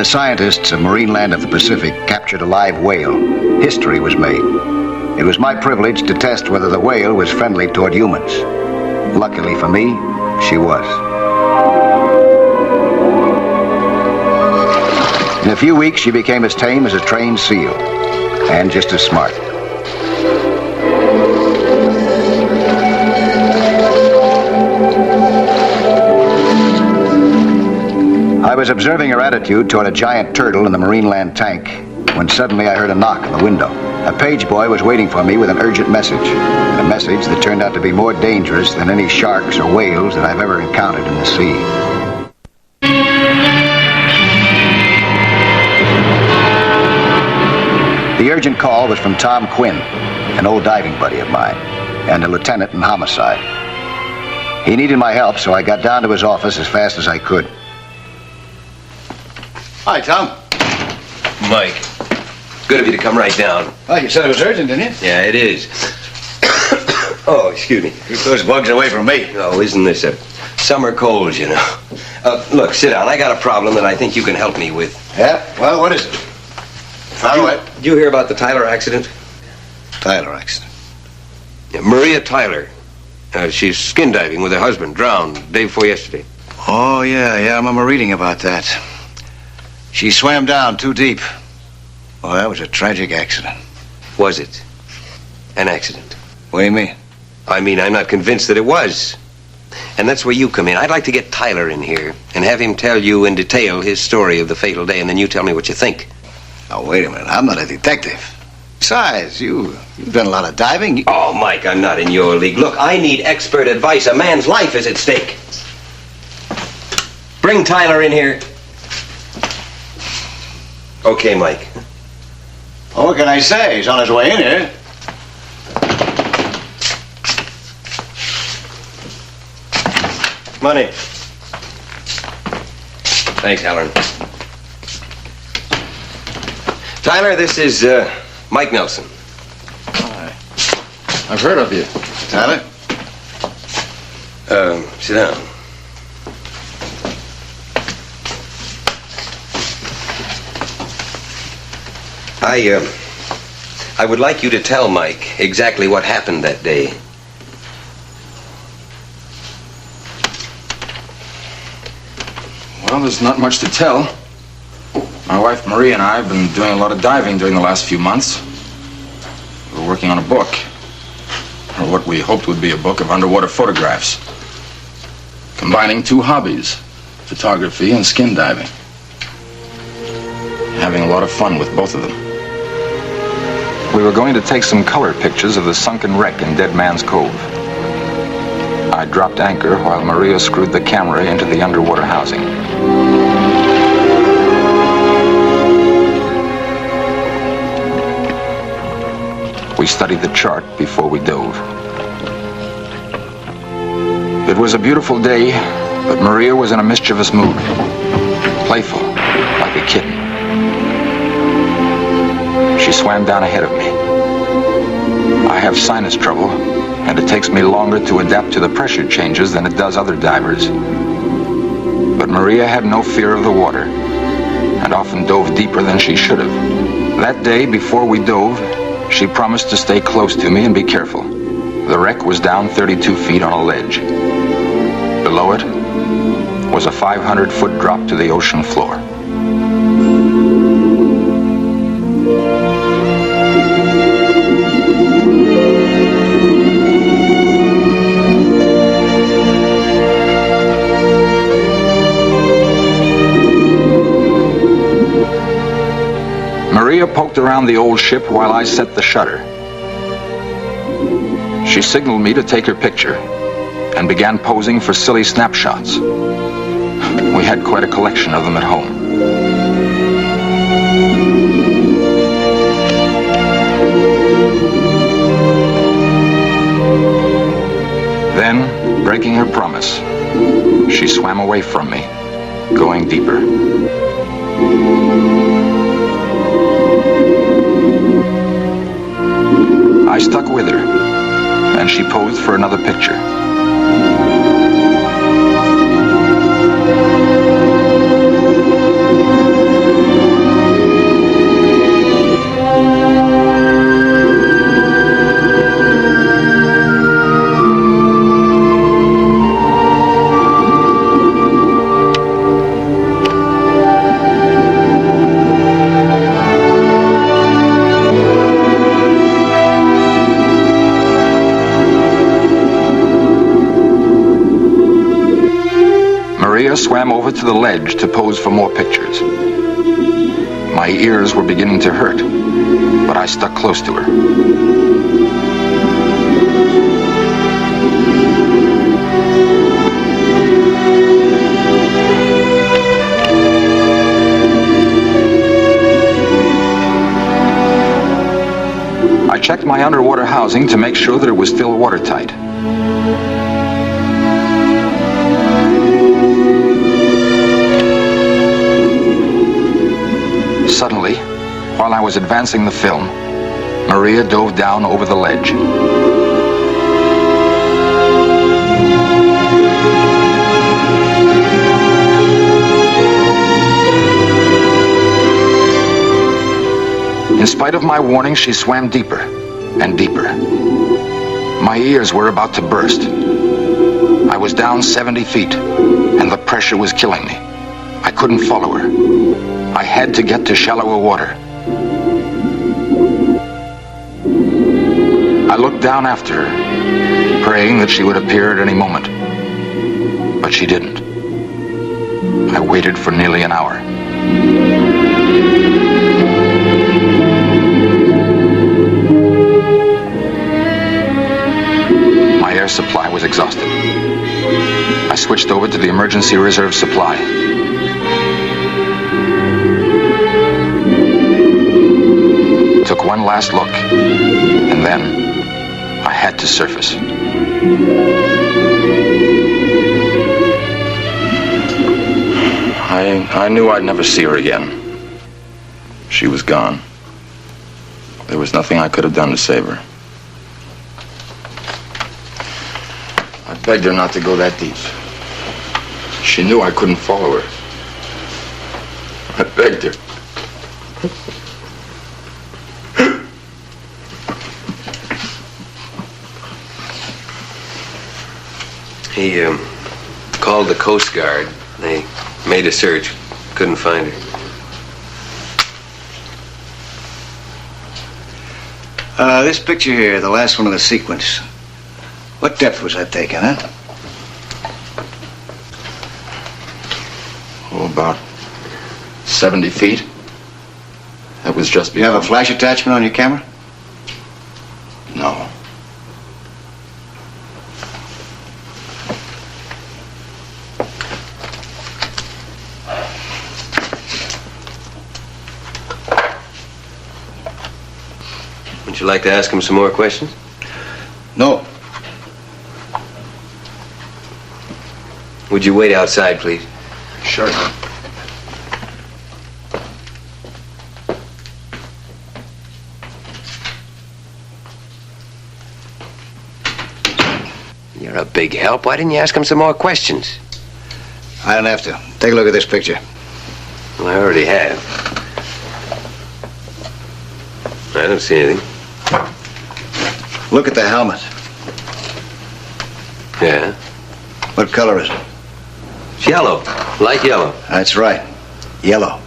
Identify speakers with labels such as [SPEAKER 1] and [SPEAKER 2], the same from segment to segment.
[SPEAKER 1] the scientists of Marine Land of the Pacific captured a live whale, history was made. It was my privilege to test whether the whale was friendly toward humans. Luckily for me, she was. In a few weeks, she became as tame as a trained seal, and just as smart. I was observing her attitude toward a giant turtle in the Marine Land tank when suddenly I heard a knock on the window. A page boy was waiting for me with an urgent message. A message that turned out to be more dangerous than any sharks or whales that I've ever encountered in the sea. The urgent call was from Tom Quinn, an old diving buddy of mine, and a lieutenant in homicide. He needed my help, so I got down to his office as fast as I could. Hi, Tom.
[SPEAKER 2] Mike, good of you to come right down.
[SPEAKER 1] Oh, you said it was urgent, didn't you?
[SPEAKER 2] Yeah, it is. Oh, excuse me.
[SPEAKER 1] Keep those bugs away from me.
[SPEAKER 2] Oh, isn't this a summer cold, you know? Look, sit down. I got a problem that I think you can help me with.
[SPEAKER 1] Yeah? Well, what is it?
[SPEAKER 2] Did you hear about the Tyler accident?
[SPEAKER 1] Tyler accident?
[SPEAKER 2] Yeah, Maria Tyler. She's skin diving with her husband, drowned day before yesterday.
[SPEAKER 1] Oh, yeah, I remember reading about that. She swam down too deep. Oh, that was a tragic accident.
[SPEAKER 2] Was it an accident?
[SPEAKER 1] What do you mean?
[SPEAKER 2] I mean, I'm not convinced that it was. And that's where you come in. I'd like to get Tyler in here and have him tell you in detail his story of the fatal day, and then you tell me what you think.
[SPEAKER 1] Oh, wait a minute. I'm not a detective. Besides, you've done a lot of diving.
[SPEAKER 2] Oh, Mike, I'm not in your league. Look, I need expert advice. A man's life is at stake. Bring Tyler in here. Okay, Mike.
[SPEAKER 1] Oh, what can I say? He's on his way in here.
[SPEAKER 2] Money. Thanks, Halloran. Tyler, this is Mike Nelson.
[SPEAKER 3] Hi. I've heard of you.
[SPEAKER 1] Tyler?
[SPEAKER 2] Sit down. I would like you to tell Mike exactly what happened that day.
[SPEAKER 3] Well, there's not much to tell. My wife Maria and I have been doing a lot of diving during the last few months. We're working on a book, or what we hoped would be a book of underwater photographs, combining two hobbies, photography and skin diving. Having a lot of fun with both of them. We were going to take some color pictures of the sunken wreck in Dead Man's Cove. I dropped anchor while Maria screwed the camera into the underwater housing. We studied the chart before we dove. It was a beautiful day, but Maria was in a mischievous mood. Playful, like a kitten. She swam down ahead of me. I have sinus trouble, and it takes me longer to adapt to the pressure changes than it does other divers. But Maria had no fear of the water, and often dove deeper than she should have. That day, before we dove, she promised to stay close to me and be careful. The wreck was down 32 feet on a ledge. Below it was a 500-foot drop to the ocean floor. Maria poked around the old ship while I set the shutter. She signaled me to take her picture and began posing for silly snapshots. We had quite a collection of them at home. Then, breaking her promise, she swam away from me, going deeper. I stuck with her, and she posed for another picture. Maria swam over to the ledge to pose for more pictures. My ears were beginning to hurt, but I stuck close to her. I checked my underwater housing to make sure that it was still watertight. Suddenly, while I was advancing the film, Maria dove down over the ledge. In spite of my warning, she swam deeper and deeper. My ears were about to burst. I was down 70 feet, and the pressure was killing me. I couldn't follow her. I had to get to shallower water. I looked down after her, praying that she would appear at any moment. But she didn't. I waited for nearly an hour. My air supply was exhausted. I switched over to the emergency reserve supply. Took one last look, and then I had to surface. I knew I'd never see her again. She was gone. There was nothing I could have done to save her. I begged her not to go that deep. She knew I couldn't follow her. I begged her.
[SPEAKER 2] He called the Coast Guard. They made a search. Couldn't find her.
[SPEAKER 1] This picture here, the last one of the sequence. What depth was that taken, huh?
[SPEAKER 3] Oh, about 70 feet. That was just
[SPEAKER 1] You
[SPEAKER 3] before.
[SPEAKER 1] have a flash attachment on your camera?
[SPEAKER 3] No.
[SPEAKER 2] Would you like to ask him some more questions?
[SPEAKER 1] No.
[SPEAKER 2] Would you wait outside, please?
[SPEAKER 3] Sure.
[SPEAKER 2] You're a big help. Why didn't you ask him some more questions?
[SPEAKER 1] I don't have to. Take a look at this picture.
[SPEAKER 2] Well, I already have. I don't see anything.
[SPEAKER 1] Look at the helmet.
[SPEAKER 2] Yeah.
[SPEAKER 1] What color is it?
[SPEAKER 2] It's yellow. Light yellow.
[SPEAKER 1] That's right. Yellow.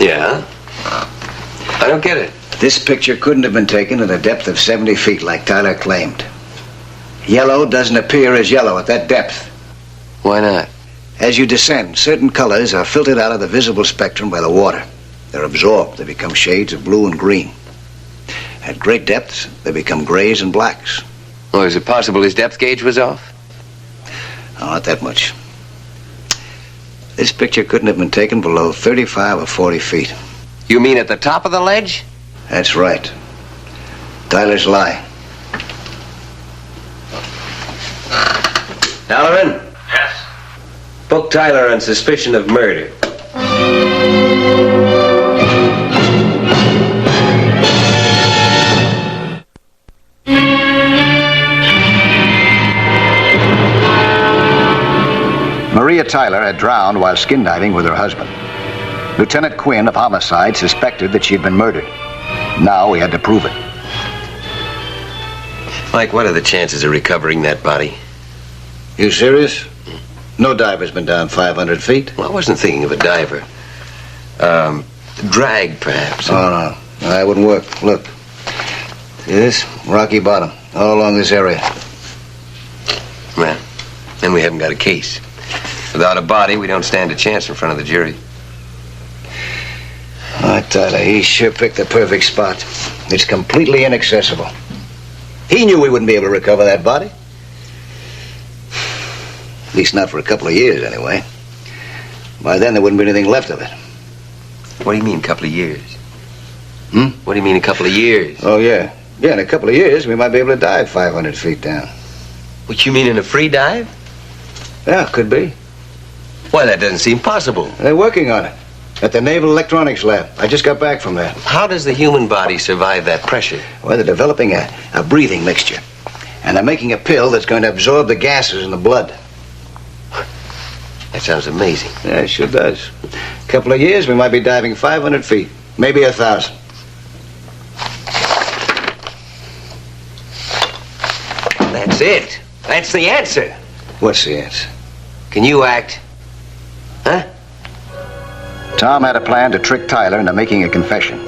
[SPEAKER 2] Yeah. I don't get it.
[SPEAKER 1] This picture couldn't have been taken at a depth of 70 feet like Tyler claimed. Yellow doesn't appear as yellow at that depth.
[SPEAKER 2] Why not?
[SPEAKER 1] As you descend, certain colors are filtered out of the visible spectrum by the water. They're absorbed. They become shades of blue and green. At great depths, they become grays and blacks.
[SPEAKER 2] Or is it possible his depth gauge was off?
[SPEAKER 1] No, not that much. This picture couldn't have been taken below 35 or 40 feet.
[SPEAKER 2] You mean at the top of the ledge?
[SPEAKER 1] That's right. Tyler's lie.
[SPEAKER 2] Halloran?
[SPEAKER 4] Yes?
[SPEAKER 2] Book Tyler on suspicion of murder.
[SPEAKER 1] Maria Tyler had drowned while skin diving with her husband. Lieutenant Quinn of Homicide suspected that she had been murdered. Now we had to prove it.
[SPEAKER 2] Mike, what are the chances of recovering that body?
[SPEAKER 1] You serious? No diver's been down 500 feet.
[SPEAKER 2] Well, I wasn't thinking of a diver. Drag, perhaps.
[SPEAKER 1] Oh, no. No, that wouldn't work. Look. See this? Rocky bottom. All along this area.
[SPEAKER 2] Well, then we haven't got a case. Without a body, we don't stand a chance in front of the jury.
[SPEAKER 1] Oh, Tyler, he sure picked the perfect spot. It's completely inaccessible. He knew we wouldn't be able to recover that body. At least not for a couple of years, anyway. By then, there wouldn't be anything left of it.
[SPEAKER 2] What do you mean, a couple of years? What do you mean, a couple of years?
[SPEAKER 1] Oh, yeah. Yeah, in a couple of years, we might be able to dive 500 feet down.
[SPEAKER 2] What, you mean in a free dive?
[SPEAKER 1] Yeah, could be.
[SPEAKER 2] Why, that doesn't seem possible.
[SPEAKER 1] They're working on it at the Naval Electronics Lab. I just got back from there.
[SPEAKER 2] How does the human body survive that pressure?
[SPEAKER 1] Well, they're developing a breathing mixture. And they're making a pill that's going to absorb the gases in the blood.
[SPEAKER 2] That sounds amazing.
[SPEAKER 1] Yeah, it sure does. A couple of years, we might be diving 500 feet. Maybe 1,000.
[SPEAKER 2] That's it. That's the answer.
[SPEAKER 1] What's the answer?
[SPEAKER 2] Can you act? Huh?
[SPEAKER 1] Tom had a plan to trick Tyler into making a confession.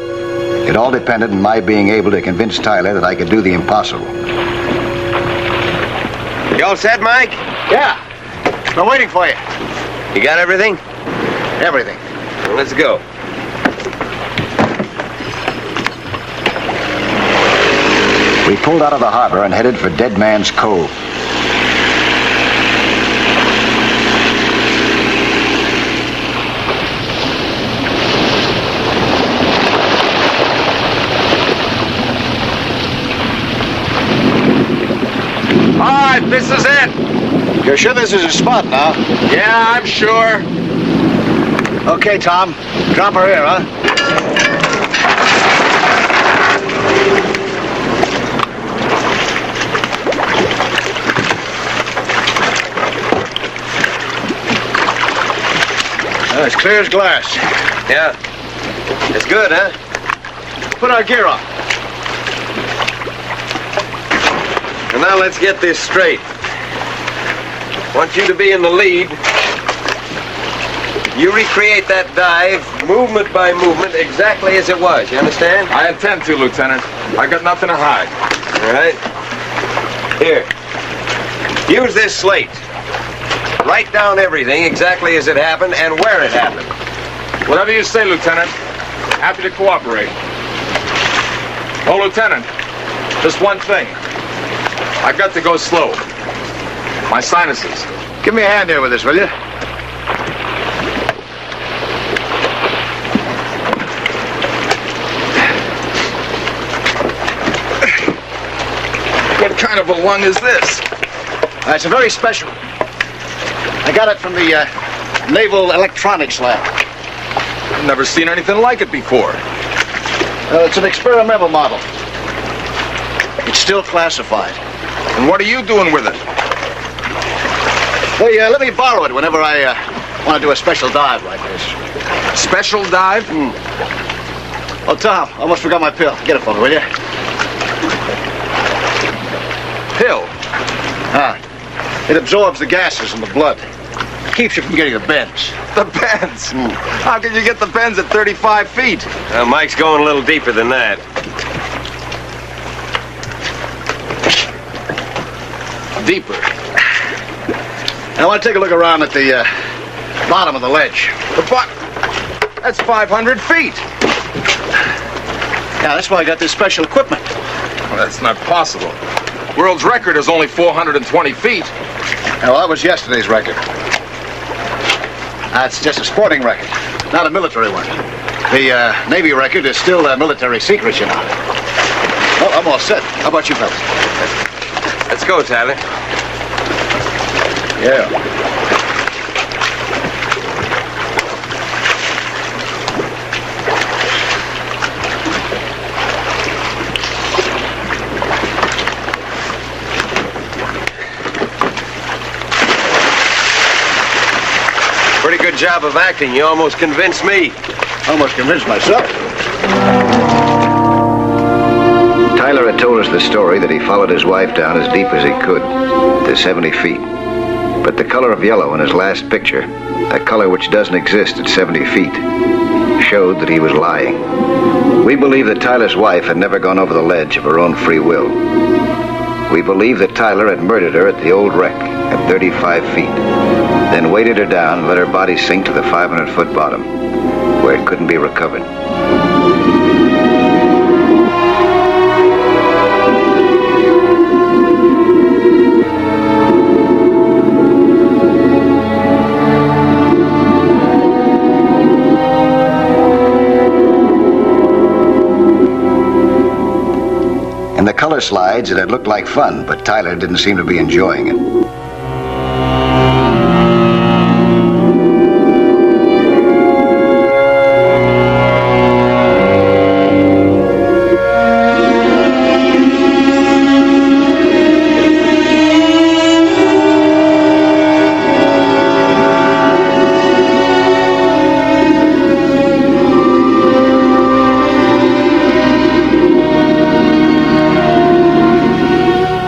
[SPEAKER 1] It all depended on my being able to convince Tyler that I could do the impossible.
[SPEAKER 2] You all set, Mike?
[SPEAKER 1] Yeah. I'm waiting for you.
[SPEAKER 2] You got everything?
[SPEAKER 1] Everything.
[SPEAKER 2] Well, let's go.
[SPEAKER 1] We pulled out of the harbor and headed for Dead Man's Cove.
[SPEAKER 3] All right, this is it.
[SPEAKER 1] You're sure this is a spot now?
[SPEAKER 3] Yeah, I'm sure.
[SPEAKER 1] Okay, Tom. Drop her here, huh? It's clear as glass.
[SPEAKER 2] Yeah. It's good, huh?
[SPEAKER 1] Put our gear on.
[SPEAKER 2] And now let's get this straight. Want you to be in the lead. You recreate that dive, movement by movement, exactly as it was. You understand?
[SPEAKER 3] I intend to, Lieutenant. I got nothing to hide.
[SPEAKER 2] All right. Here. Use this slate. Write down everything exactly as it happened and where it happened.
[SPEAKER 3] Whatever you say, Lieutenant. Happy to cooperate. Oh, Lieutenant, just one thing. I've got to go slow. My sinuses.
[SPEAKER 1] Give me a hand here with this, will you?
[SPEAKER 3] What kind of a lung is this?
[SPEAKER 1] It's a very special. I got it from the Naval Electronics Lab.
[SPEAKER 3] I've never seen anything like it before.
[SPEAKER 1] It's an experimental model. It's still classified.
[SPEAKER 3] And what are you doing with it?
[SPEAKER 1] Hey, let me borrow it whenever I want to do a special dive like this.
[SPEAKER 3] Special dive?
[SPEAKER 1] Oh, Tom, almost forgot my pill. Get it for me, will you?
[SPEAKER 3] Pill.
[SPEAKER 1] It absorbs the gases in the blood. Keeps you from getting the bends.
[SPEAKER 3] The bends? How can you get the bends at 35 feet?
[SPEAKER 2] Mike's going a little deeper than that.
[SPEAKER 3] Deeper.
[SPEAKER 1] I want to take a look around at the bottom of the ledge.
[SPEAKER 3] That's 500 feet.
[SPEAKER 1] Yeah, that's why I got this special equipment.
[SPEAKER 3] Well, that's not possible. World's record is only 420 feet.
[SPEAKER 1] Well, that was yesterday's record. That's just a sporting record, not a military one. The Navy record is still a military secret, you know. Well, I'm all set. How about you fellas?
[SPEAKER 2] Let's go, Tyler.
[SPEAKER 1] Yeah.
[SPEAKER 2] Pretty good job of acting. You almost convinced me.
[SPEAKER 1] Almost convinced myself. Tyler had told us the story that he followed his wife down as deep as he could, to 70 feet. But the color of yellow in his last picture, a color which doesn't exist at 70 feet, showed that he was lying. We believe that Tyler's wife had never gone over the ledge of her own free will. We believe that Tyler had murdered her at the old wreck at 35 feet, then weighted her down and let her body sink to the 500-foot bottom, where it couldn't be recovered. In the color slides, it had looked like fun, but Tyler didn't seem to be enjoying it.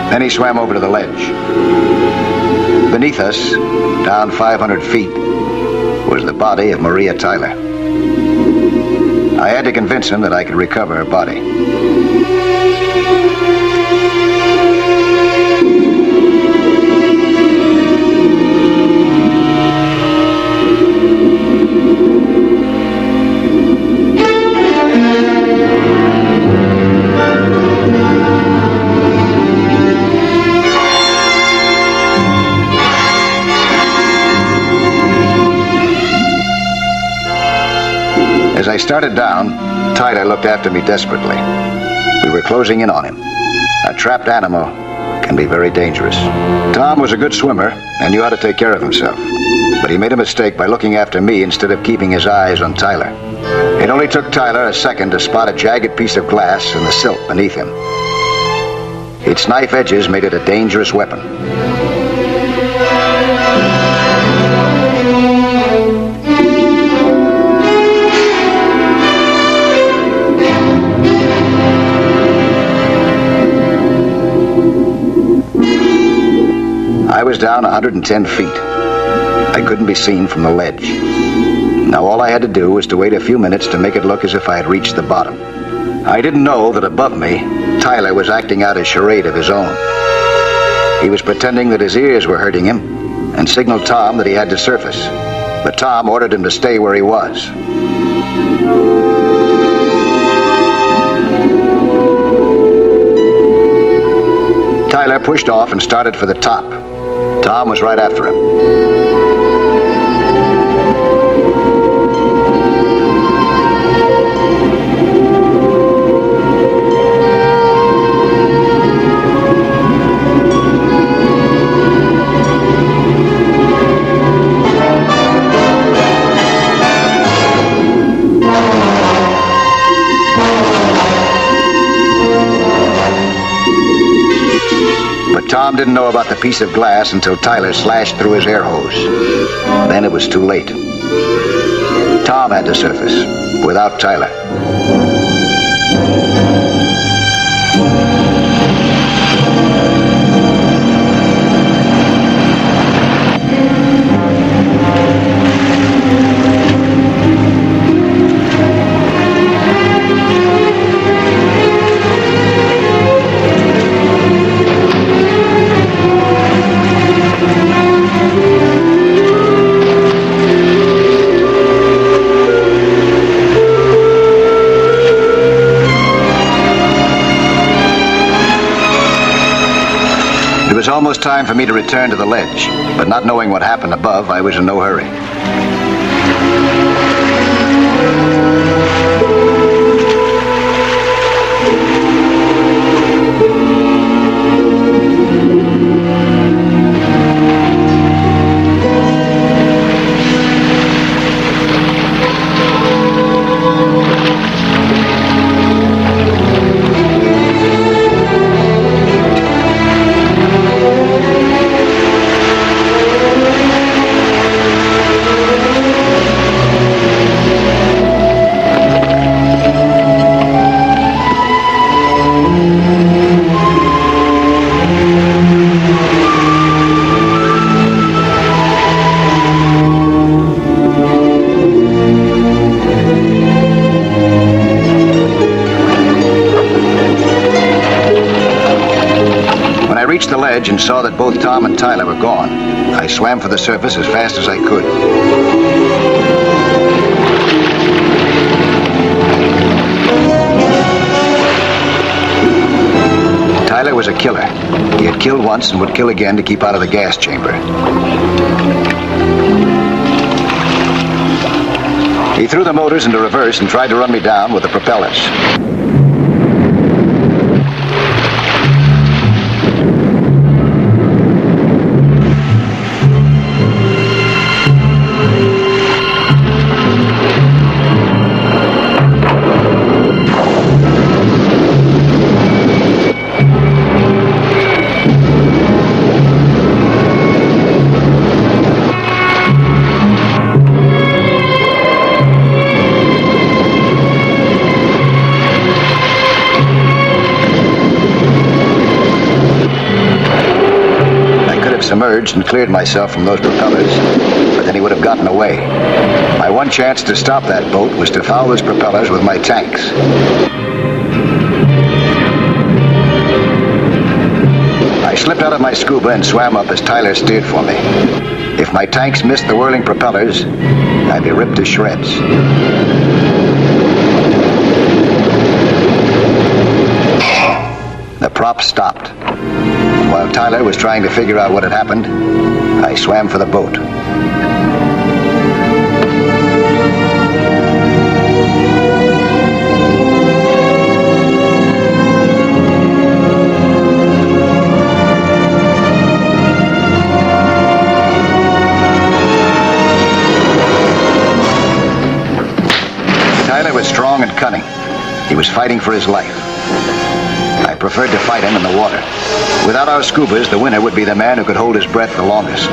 [SPEAKER 1] Then he swam over to the ledge. Beneath us, down 500 feet, was the body of Maria Tyler. I had to convince him that I could recover her body. As I started down, Tyler looked after me desperately. We were closing in on him. A trapped animal can be very dangerous. Tom was a good swimmer and knew how to take care of himself. But he made a mistake by looking after me instead of keeping his eyes on Tyler. It only took Tyler a second to spot a jagged piece of glass in the silt beneath him. Its knife edges made it a dangerous weapon. I was down 110 feet. I couldn't be seen from the ledge. Now all I had to do was to wait a few minutes to make it look as if I had reached the bottom. I didn't know that above me, Tyler was acting out a charade of his own. He was pretending that his ears were hurting him and signaled Tom that he had to surface. But Tom ordered him to stay where he was. Tyler pushed off and started for the top. Tom was right after him. Tom didn't know about the piece of glass until Tyler slashed through his air hose. Then it was too late. Tom had to surface without Tyler. It was almost time for me to return to the ledge, but not knowing what happened above, I was in no hurry. reached the ledge and saw that both Tom and Tyler were gone, I swam for the surface as fast as I could. Tyler was a killer. He had killed once and would kill again to keep out of the gas chamber. He threw the motors into reverse and tried to run me down with the propellers. Submerged and cleared myself from those propellers, but then he would have gotten away. My one chance to stop that boat was to foul his propellers with my tanks. I slipped out of my scuba and swam up as Tyler steered for me. If my tanks missed the whirling propellers, I'd be ripped to shreds. The prop stopped. While Tyler was trying to figure out what had happened, I swam for the boat. Tyler was strong and cunning. He was fighting for his life. I preferred to fight him in the water. Without our scubas, the winner would be the man who could hold his breath the longest.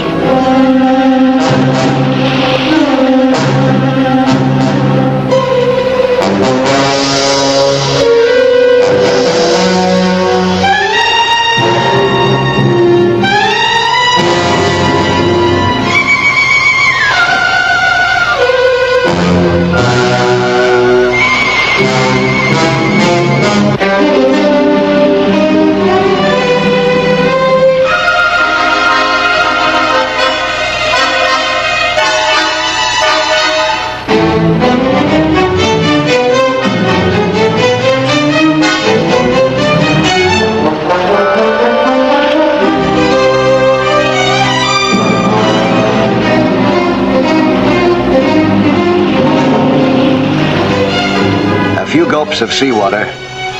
[SPEAKER 1] Few gulps of seawater,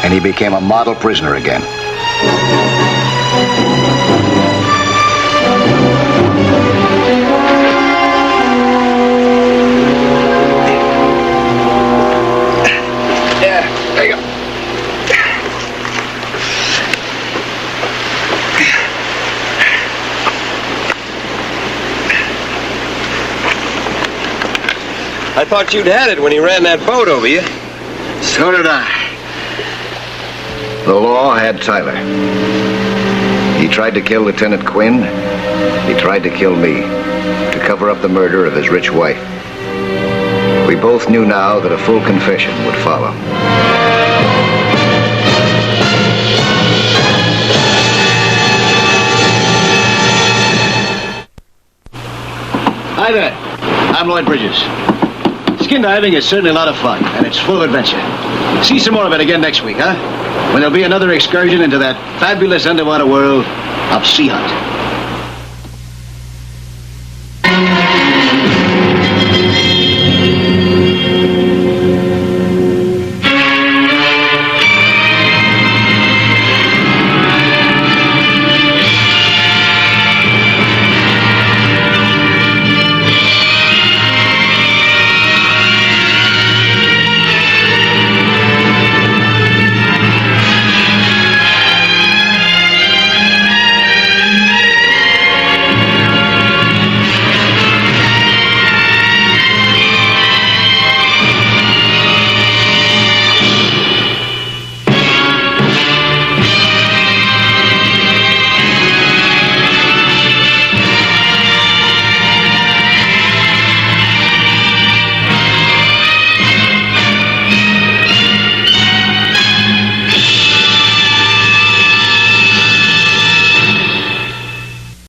[SPEAKER 1] and he became a model prisoner again.
[SPEAKER 2] Yeah, there you go. I thought you'd had it when he ran that boat over you.
[SPEAKER 1] So did I. The law had Tyler. He tried to kill Lieutenant Quinn. He tried to kill me, to cover up the murder of his rich wife. We both knew now that a full confession would follow.
[SPEAKER 4] Hi there. I'm Lloyd Bridges. Skin diving is certainly a lot of fun, and it's full of adventure. See some more of it again next week, huh? When there'll be another excursion into that fabulous underwater world of Sea Hunt.